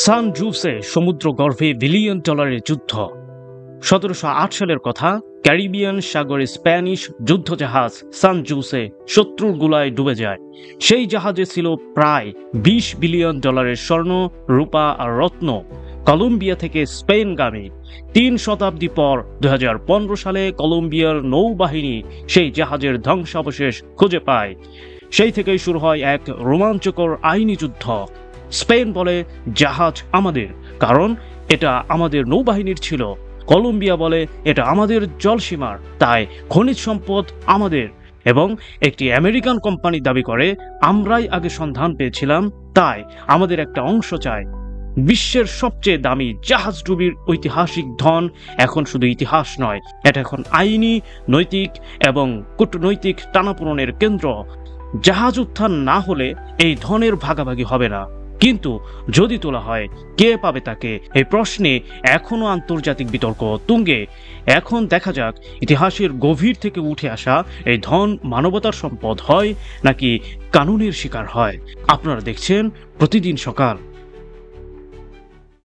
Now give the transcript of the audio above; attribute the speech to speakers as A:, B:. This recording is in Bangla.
A: সান জুসে সমুদ্র গর্ভে বিলিয়ন ডলারের যুদ্ধ। 1708 সালের কথা। ক্যারিবিয়ান সাগরে স্প্যানিশ যুদ্ধজাহাজ সান জুসে শত্রুর গুলায় ডুবে যায়। সেই জাহাজে ছিল প্রায় 20 বিলিয়ন ডলারের স্বর্ণ, রূপা আর রত্ন। কলম্বিয়া থেকে স্পেনগামী। 3 শতাব্দী পর 2015 সালে কলম্বিয়ার নৌবাহিনী সেই জাহাজের ধ্বংসাবশেষ খুঁজে পায়। সেই থেকেই শুরু হয় এক রোমাঞ্চকর আইনি যুদ্ধ। স্পেন বলে জাহাজ আমাদের, কারণ এটা আমাদের নৌবাহিনীর ছিল। কলম্বিয়া বলে এটা আমাদের জলসীমার, তাই খনিজ সম্পদ আমাদের। এবং একটি আমেরিকান কোম্পানি দাবি করে আমরাই আগে সন্ধান পেয়েছিলাম, তাই আমাদের একটা অংশ চাই। বিশ্বের সবচেয়ে দামি জাহাজডুবির ঐতিহাসিক ধন এখন শুধু ইতিহাস নয়, এটা এখন আইনি, নৈতিক এবং কূটনৈতিক টানাপোড়েনের কেন্দ্র। জাহাজ উত্থান না হলে এই ধনের ভাগাভাগি হবে না, কিন্তু যদি তোলা হয় কে পাবে তাকে? এই প্রশ্নে এখনো আন্তর্জাতিক বিতর্ক তুঙ্গে। এখন দেখা যাক ইতিহাসের গভীর থেকে উঠে আসা এই ধন মানবতার সম্পদ হয় নাকি কানুনের শিকার হয়। আপনারা দেখছেন প্রতিদিন সকাল।